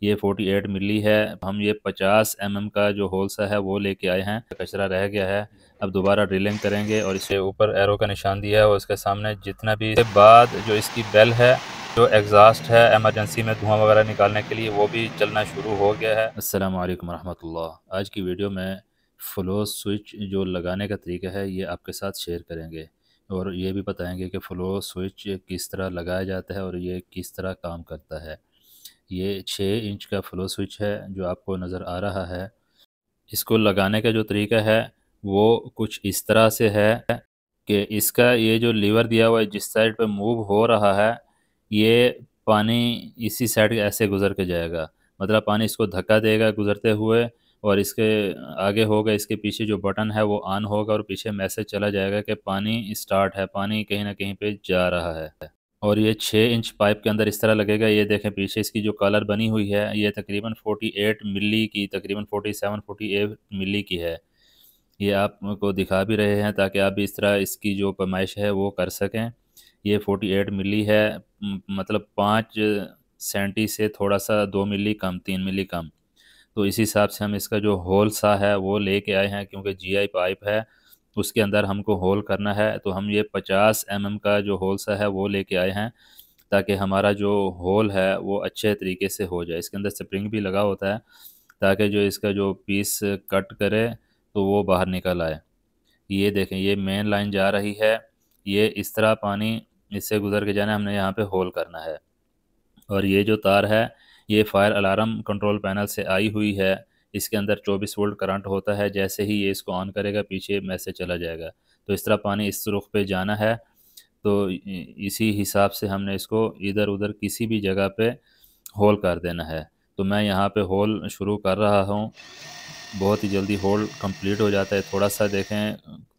ये 48 मिली है। हम ये 50 mm का जो होल्सा है वो लेके आए हैं, कचरा रह गया है। अब दोबारा ड्रिलिंग करेंगे और इसके ऊपर एरो का निशान दिया है और उसके सामने जितना भी, इसके बाद जो इसकी बेल है, जो एग्जॉस्ट है एमरजेंसी में धुआं वगैरह निकालने के लिए, वो भी चलना शुरू हो गया है। अस्सलाम वालेकुम रहमतुल्लाह। आज की वीडियो में फ़्लो स्विच जो लगाने का तरीका है ये आपके साथ शेयर करेंगे और ये भी बताएंगे कि फ़्लो स्विच किस तरह लगाया जाता है और ये किस तरह काम करता है। ये 6 इंच का फ़्लो स्विच है जो आपको नज़र आ रहा है। इसको लगाने का जो तरीका है वो कुछ इस तरह से है कि इसका ये जो लीवर दिया हुआ है, जिस साइड पे मूव हो रहा है, ये पानी इसी साइड ऐसे गुज़र के जाएगा। मतलब पानी इसको धक्का देगा गुज़रते हुए और इसके आगे होगा, इसके पीछे जो बटन है वो ऑन होगा और पीछे मैसेज चला जाएगा कि पानी स्टार्ट है, पानी कहीं न कहीं पे जा रहा है। और ये 6 इंच पाइप के अंदर इस तरह लगेगा। ये देखें पीछे इसकी जो कॉलर बनी हुई है ये तकरीबन 48 मिली की, तकरीबन 47-48 मिली की है। ये आपको दिखा भी रहे हैं ताकि आप भी इस तरह इसकी जो पैमाइश है वो कर सकें। ये 48 मिली है, मतलब 5 सेंटी से थोड़ा सा 2 मिली कम, 3 मिली कम। तो इस हिसाब से हम इसका जो होल सा है वो लेके आए हैं, क्योंकि जीआई पाइप है उसके अंदर हमको होल करना है। तो हम ये 50 mm का जो होल सा है वो लेके आए हैं ताकि हमारा जो होल है वो अच्छे तरीके से हो जाए। इसके अंदर स्प्रिंग भी लगा होता है ताकि जो इसका जो पीस कट करे तो वो बाहर निकल आए। ये देखें ये मेन लाइन जा रही है, ये इस तरह पानी इससे गुज़र के जाना है, हमने यहाँ पे होल करना है। और ये जो तार है ये फायर अलार्म कंट्रोल पैनल से आई हुई है। इसके अंदर 24 वोल्ट करंट होता है, जैसे ही ये इसको ऑन करेगा पीछे मैसेज चला जाएगा। तो इस तरह पानी इस रुख पे जाना है। तो इसी हिसाब से हमने इसको इधर उधर किसी भी जगह पे होल कर देना है। तो मैं यहाँ पे होल शुरू कर रहा हूँ। बहुत ही जल्दी होल कंप्लीट हो जाता है। थोड़ा सा देखें,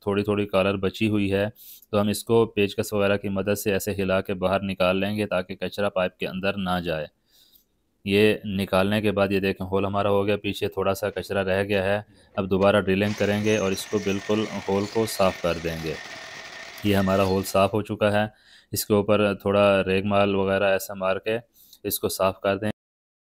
थोड़ी थोड़ी कॉलर बची हुई है, तो हम इसको पेचकस वगैरह की मदद से ऐसे हिला के बाहर निकाल लेंगे ताकि कचरा पाइप के अंदर ना जाए। ये निकालने के बाद ये देखें होल हमारा हो गया, पीछे थोड़ा सा कचरा रह गया है। अब दोबारा ड्रिलिंग करेंगे और इसको बिल्कुल होल को साफ़ कर देंगे। ये हमारा होल साफ़ हो चुका है। इसके ऊपर थोड़ा रेगमाल वगैरह ऐसा मार के इसको साफ़ कर दें।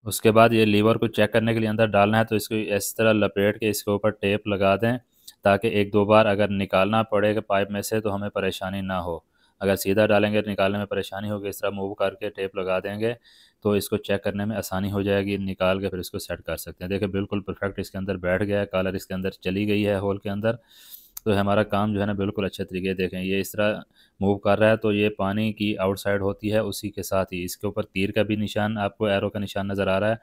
उसके बाद ये लीवर को चेक करने के लिए अंदर डालना है, तो इसको इस तरह लपेट के इसके ऊपर टेप लगा दें ताकि 1-2 बार अगर निकालना पड़ेगा पाइप में से तो हमें परेशानी ना हो। अगर सीधा डालेंगे तो निकालने में परेशानी होगी। इस तरह मूव करके टेप लगा देंगे तो इसको चेक करने में आसानी हो जाएगी। निकाल के फिर इसको सेट कर सकते हैं। देखिए बिल्कुल परफेक्ट इसके अंदर बैठ गया है, कॉलर इसके अंदर चली गई है होल के अंदर। तो हमारा काम जो है ना बिल्कुल अच्छे तरीके, देखें ये इस तरह मूव कर रहा है तो ये पानी की आउटसाइड होती है। उसी के साथ ही इसके ऊपर तीर का भी निशान, आपको एरो का निशान नज़र आ रहा है।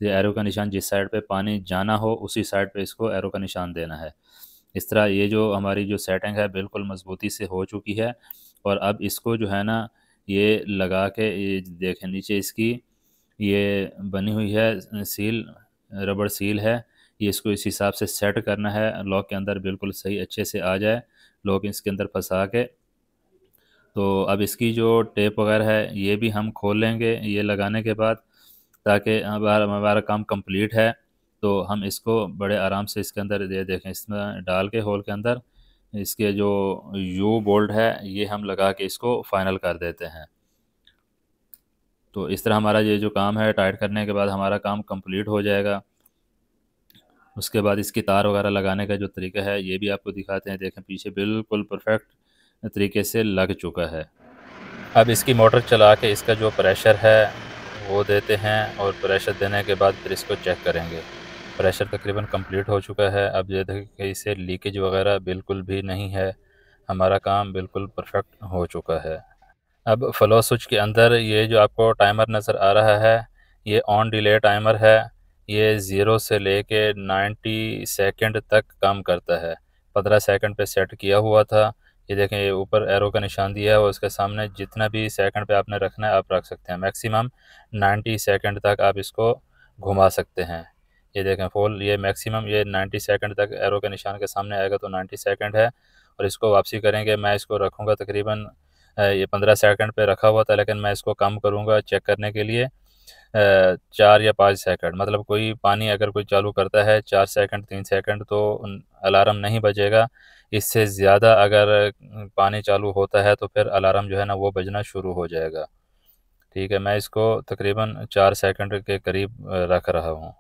ये एरो का निशान जिस साइड पे पानी जाना हो उसी साइड पे इसको एरो का निशान देना है। इस तरह ये जो हमारी जो सेटिंग है बिल्कुल मज़बूती से हो चुकी है। और अब इसको जो है ना ये लगा के, ये देखें नीचे इसकी ये बनी हुई है सील, रबड़ सील है। ये इसको इस हिसाब से सेट करना है लॉक के अंदर, बिल्कुल सही अच्छे से आ जाए लॉक इसके अंदर फंसा के। तो अब इसकी जो टेप वगैरह है ये भी हम खोल लेंगे ये लगाने के बाद, ताकि हमारा हमारा काम कंप्लीट है। तो हम इसको बड़े आराम से इसके अंदर ये देखें इसमें डाल के होल के अंदर इसके जो यू बोल्ट है ये हम लगा के इसको फाइनल कर देते हैं। तो इस तरह हमारा ये जो काम है टाइट करने के बाद हमारा काम कंप्लीट हो जाएगा। उसके बाद इसकी तार वगैरह लगाने का जो तरीका है ये भी आपको दिखाते हैं। देखें पीछे बिल्कुल परफेक्ट तरीके से लग चुका है। अब इसकी मोटर चला के इसका जो प्रेशर है वो देते हैं और प्रेशर देने के बाद फिर इसको चेक करेंगे। प्रेशर तकरीबन कंप्लीट हो चुका है। अब ये देखें कि इसे लीकेज वगैरह बिल्कुल भी नहीं है। हमारा काम बिल्कुल परफेक्ट हो चुका है। अब फ्लो स्विच के अंदर ये जो आपको टाइमर नज़र आ रहा है ये ऑन डिले टाइमर है। ये 0 से लेके 90 सेकंड तक काम करता है। 15 सेकंड पे सेट किया हुआ था। ये देखें ये ऊपर एरो का निशान दिया है और उसके सामने जितना भी सेकंड पे आपने रखना है आप रख सकते हैं। मैक्सिमम 90 सेकंड तक आप इसको घुमा सकते हैं। ये देखें फुल, ये मैक्सिमम ये 90 सेकंड तक एरो के निशान के सामने आएगा तो 90 सेकंड है। और इसको वापसी करेंगे, मैं इसको रखूँगा तकरीबन ये 15 सेकंड पे रखा हुआ था, लेकिन मैं इसको कम करूँगा चेक करने के लिए 4 या 5 सेकंड। मतलब कोई पानी अगर कोई चालू करता है 4 सेकंड 3 सेकंड तो अलार्म नहीं बजेगा। इससे ज़्यादा अगर पानी चालू होता है तो फिर अलार्म जो है ना वो बजना शुरू हो जाएगा। ठीक है, मैं इसको तकरीबन 4 सेकंड के करीब रख रहा हूँ।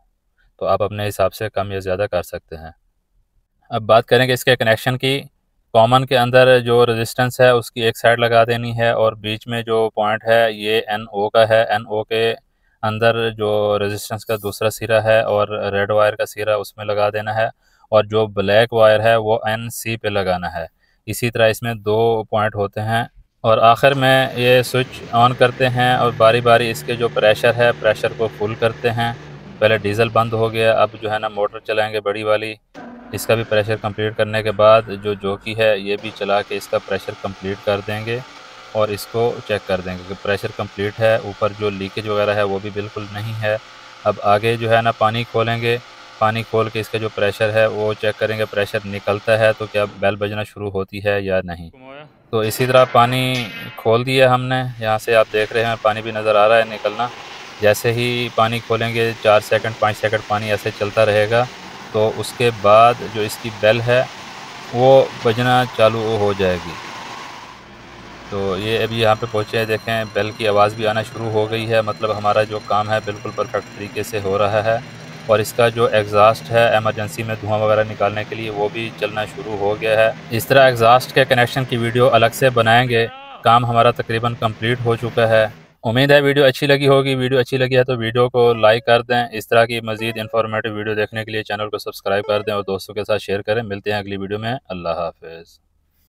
तो आप अपने हिसाब से कम या ज़्यादा कर सकते हैं। अब बात करेंगे इसके कनेक्शन की। कॉमन के अंदर जो रेजिस्टेंस है उसकी एक साइड लगा देनी है और बीच में जो पॉइंट है ये NO का है। NO के अंदर जो रेजिस्टेंस का दूसरा सिरा है और रेड वायर का सिरा उसमें लगा देना है, और जो ब्लैक वायर है वो NC पे लगाना है। इसी तरह इसमें 2 पॉइंट होते हैं। और आखिर में ये स्विच ऑन करते हैं और बारी बारी इसके जो प्रेशर है प्रेशर को फुल करते हैं। पहले डीज़ल बंद हो गया, अब जो है ना मोटर चलाएंगे बड़ी वाली। इसका भी प्रेशर कंप्लीट करने के बाद जो जॉकी है ये भी चला के इसका प्रेशर कंप्लीट कर देंगे और इसको चेक कर देंगे कि प्रेशर कंप्लीट है, ऊपर जो लीकेज वगैरह है वो भी बिल्कुल नहीं है। अब आगे जो है ना पानी खोलेंगे, पानी खोल के इसका जो प्रेशर है वो चेक करेंगे, प्रेशर निकलता है तो क्या बेल बजना शुरू होती है या नहीं। तो इसी तरह पानी खोल दिया हमने, यहाँ से आप देख रहे हैं पानी भी नज़र आ रहा है निकलना। जैसे ही पानी खोलेंगे 4 सेकंड 5 सेकंड पानी ऐसे चलता रहेगा, तो उसके बाद जो इसकी बेल है वो बजना चालू हो जाएगी। तो ये अभी यहाँ पे पहुँचे हैं, देखें बेल की आवाज़ भी आना शुरू हो गई है, मतलब हमारा जो काम है बिल्कुल परफेक्ट तरीके से हो रहा है। और इसका जो एग्ज़ॉस्ट है इमरजेंसी में धुआं वगैरह निकालने के लिए वो भी चलना शुरू हो गया है। इस तरह एग्ज़ॉस्ट के कनेक्शन की वीडियो अलग से बनाएंगे। काम हमारा तकरीबन कंप्लीट हो चुका है। उम्मीद है वीडियो अच्छी लगी होगी। वीडियो अच्छी लगी है तो वीडियो को लाइक कर दें। इस तरह की मज़ीद इन्फॉर्मेटिव वीडियो देखने के लिए चैनल को सब्सक्राइब कर दें और दोस्तों के साथ शेयर करें। मिलते हैं अगली वीडियो में। अल्लाह हाफ़िज़।